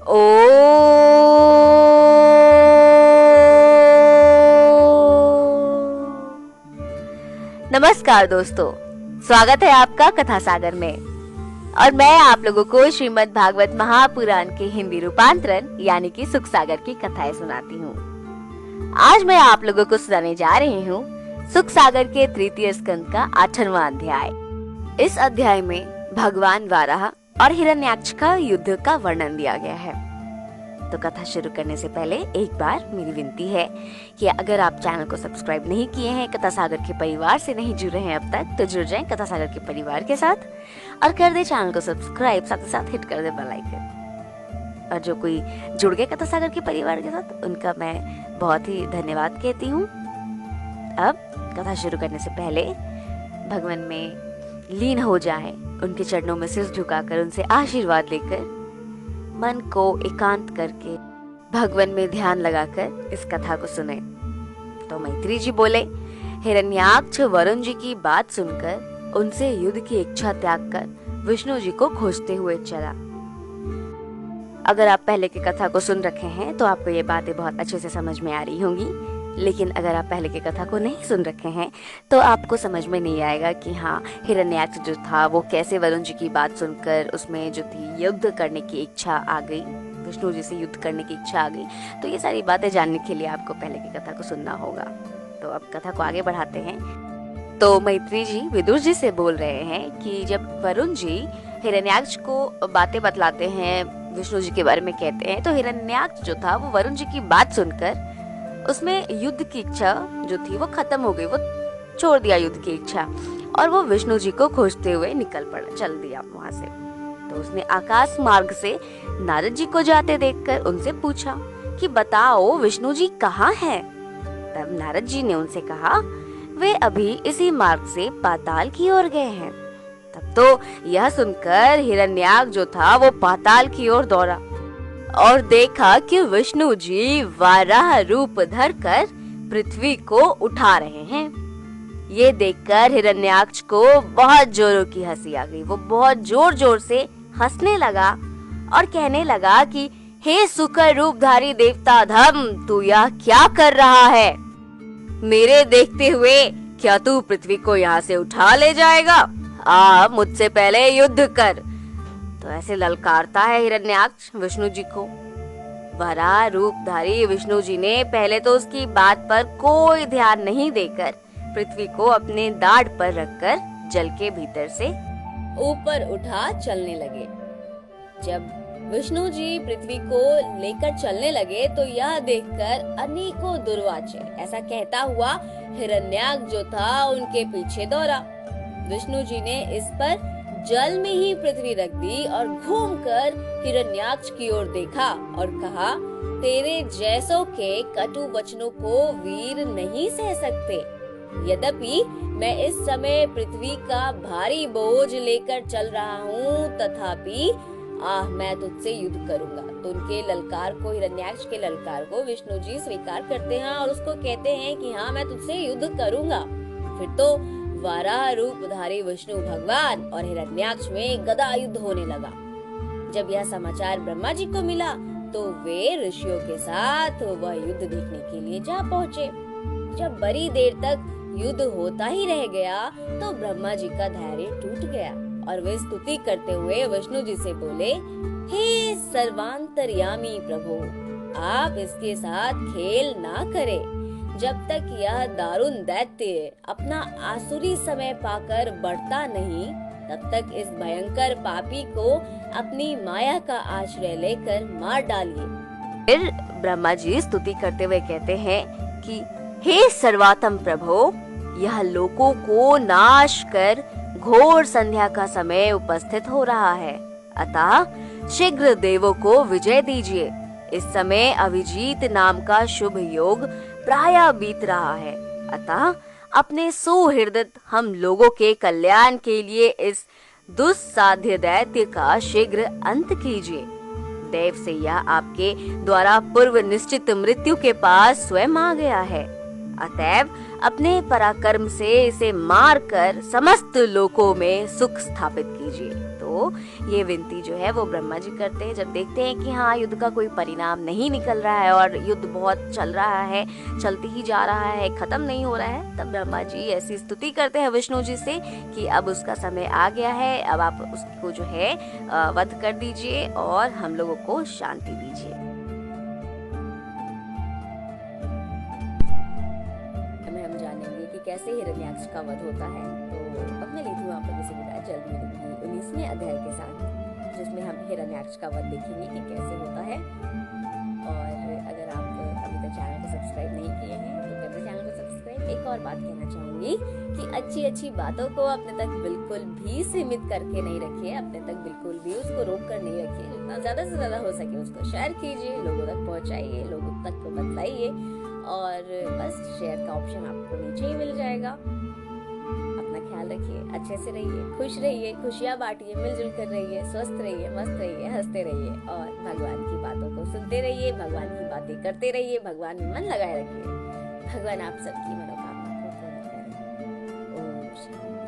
ओ नमस्कार दोस्तों, स्वागत है आपका कथा सागर में। और मैं आप लोगों को श्रीमद् भागवत महापुराण के हिंदी रूपांतरण यानी कि सुख सागर की कथाएं सुनाती हूँ। आज मैं आप लोगों को सुनाने जा रही हूँ सुख सागर के तृतीय स्कंद का 8वां अध्याय। इस अध्याय में भगवान वाराह और हिरण्याक्ष का युद्ध का वर्णन दिया गया है। तो कथा शुरू करने से पहले एक बार मेरी विनती है कि अगर आप चैनल को सब्सक्राइब नहीं किए हैं, कथा सागर के परिवार से नहीं जुड़े हैं अब तक, तो जुड़ जाएं कथा सागर के परिवार के साथ और कर दे चैनल को सब्सक्राइब, साथ ही साथ हिट कर दे बेल आइकन। और जो कोई जुड़ गए कथा सागर के परिवार के साथ, उनका मैं बहुत ही धन्यवाद कहती हूँ। अब कथा शुरू करने से पहले भगवान में लीन हो जाएं, उनके चरणों में सिर झुकाकर उनसे आशीर्वाद लेकर मन को एकांत करके भगवान में ध्यान लगाकर इस कथा को सुने। तो मैत्री जी बोले, हिरण्याक्ष वरुण जी की बात सुनकर उनसे युद्ध की इच्छा त्याग कर विष्णु जी को खोजते हुए चला। अगर आप पहले की कथा को सुन रखे हैं तो आपको ये बातें बहुत अच्छे से समझ में आ रही होंगी, लेकिन अगर आप पहले की कथा को नहीं सुन रखे हैं तो आपको समझ में नहीं आएगा कि हाँ, हिरण्याक्ष जो था वो कैसे वरुण जी की बात सुनकर उसमें जो थी युद्ध करने की इच्छा आ गई, विष्णु जी से युद्ध करने की इच्छा आ गई। तो ये सारी बातें जानने के लिए आपको पहले की कथा को सुनना होगा। तो अब कथा को आगे बढ़ाते हैं। तो मैत्री जी विदुर जी से बोल रहे हैं कि जब वरुण जी हिरण्याक्ष को बातें बतलाते हैं, विष्णु जी के बारे में कहते हैं, तो हिरण्याक्ष जो था वो वरुण जी की बात सुनकर उसमें युद्ध की इच्छा जो थी वो खत्म हो गई, वो छोड़ दिया युद्ध की इच्छा और वो विष्णु जी को खोजते हुए निकल पड़ा, चल दिया वहां से। तो उसने आकाश मार्ग से नारद जी को जाते देखकर उनसे पूछा कि बताओ विष्णु जी कहाँ हैं? तब नारद जी ने उनसे कहा, वे अभी इसी मार्ग से पाताल की ओर गए हैं। तब तो यह सुनकर हिरण्याक्ष जो था वो पाताल की ओर दौड़ा और देखा कि विष्णु जी वाराह रूप धरकर पृथ्वी को उठा रहे हैं। ये देखकर हिरण्याक्ष को बहुत जोरों की हंसी आ गई। वो बहुत जोर जोर से हंसने लगा और कहने लगा कि हे सुकर रूपधारी देवता धम, तू यह क्या कर रहा है? मेरे देखते हुए क्या तू पृथ्वी को यहाँ से उठा ले जाएगा? आ, मुझसे पहले युद्ध कर। तो ऐसे ललकारता है हिरण्याक्ष विष्णु जी को। वराह रूपधारी विष्णु जी ने पहले तो उसकी बात पर कोई ध्यान नहीं देकर पृथ्वी को अपने दाढ़ पर रखकर जल के भीतर से ऊपर उठा चलने लगे। जब विष्णु जी पृथ्वी को लेकर चलने लगे तो यह देखकर अनेकों दुर्वाचे ऐसा कहता हुआ हिरण्याक्ष जो था उनके पीछे दौड़ा। विष्णु जी ने इस पर जल में ही पृथ्वी रख दी और घूमकर हिरण्याक्ष की ओर देखा और कहा, तेरे जैसों के कटु वचनों को वीर नहीं सह सकते। यद्यपि मैं इस समय पृथ्वी का भारी बोझ लेकर चल रहा हूँ, तथापि मैं तुझसे युद्ध करूंगा। तो उनके ललकार को, हिरण्याक्ष के ललकार को विष्णु जी स्वीकार करते हैं और उसको कहते हैं कि हाँ, मैं तुझसे युद्ध करूंगा। फिर तो वाराह रूपधारी विष्णु भगवान और हिरण्याक्ष में गदा युद्ध होने लगा। जब यह समाचार ब्रह्मा जी को मिला तो वे ऋषियों के साथ वह युद्ध देखने के लिए जा पहुँचे। जब बड़ी देर तक युद्ध होता ही रह गया तो ब्रह्मा जी का धैर्य टूट गया और वे स्तुति करते हुए विष्णु जी से बोले, हे सर्वांतर्यामी प्रभु, आप इसके साथ खेल ना करें। जब तक यह दारुण दैत्य अपना आसुरी समय पाकर बढ़ता नहीं, तब तक इस भयंकर पापी को अपनी माया का आश्रय लेकर मार डालिए। फिर ब्रह्मा जी स्तुति करते हुए कहते हैं कि हे सर्वात्म प्रभो, यह लोकों को नाश कर घोर संध्या का समय उपस्थित हो रहा है, अतः शीघ्र देवों को विजय दीजिए। इस समय अभिजीत नाम का शुभ योग प्रायः बीत रहा है, अतः अपने सुहृदय हम लोगों के कल्याण के लिए इस दुस्साध्य दैत्य का शीघ्र अंत कीजिए। देव से यह आपके द्वारा पूर्व निश्चित मृत्यु के पास स्वयं आ गया है, अतएव अपने पराक्रम से इसे मारकर समस्त लोकों में सुख स्थापित कीजिए। तो को ये विनती जो है वो ब्रह्मा जी करते हैं। जब देखते हैं कि हाँ युद्ध का कोई परिणाम नहीं निकल रहा है और युद्ध बहुत चल रहा है, चलते ही जा रहा है, खत्म नहीं हो रहा है, तब ब्रह्मा जी ऐसी स्तुति करते हैं विष्णु जी से कि अब उसका समय आ गया है, अब आप उसको जो है वध कर दीजिए और हम लोगों को शांति दीजिए। हम जानेंगे कि कैसे हिरण्याक्ष का वध होता है। तो अब मैं लेती हूँ आप लोगों से विदा जल्द मिलूंगी 19वें अध्याय के साथ, जिसमें हम हिरण्याक्ष का वध देखेंगे कि कैसे होता है। और अगर आप अभी तक चैनल को सब्सक्राइब नहीं किए हैं तो कर दे चैनल को सब्सक्राइब। एक और बात कहना चाहूंगी कि अच्छी अच्छी बातों को अपने तक बिल्कुल भी सीमित करके नहीं रखिए, अपने तक बिल्कुल भी उसको रोक कर नहीं रखिए। जितना ज्यादा से ज्यादा हो सके उसको शेयर कीजिए, लोगों तक पहुंचाइए, लोगों तक को बतलाइए। और बस शेयर का ऑप्शन आपको नीचे ही मिल जाएगा। अपना ख्याल रखिए, अच्छे से रहिए, खुश रहिए, खुशियाँ बांटिए, मिलजुल कर रहिए, स्वस्थ रहिए, मस्त रहिए, हंसते रहिए और भगवान की बातों को सुनते रहिए, भगवान की बातें करते रहिए, भगवान में मन लगाए रखिए। भगवान आप सबकी मनोकामना को पूर्ण करें। ओम शांति।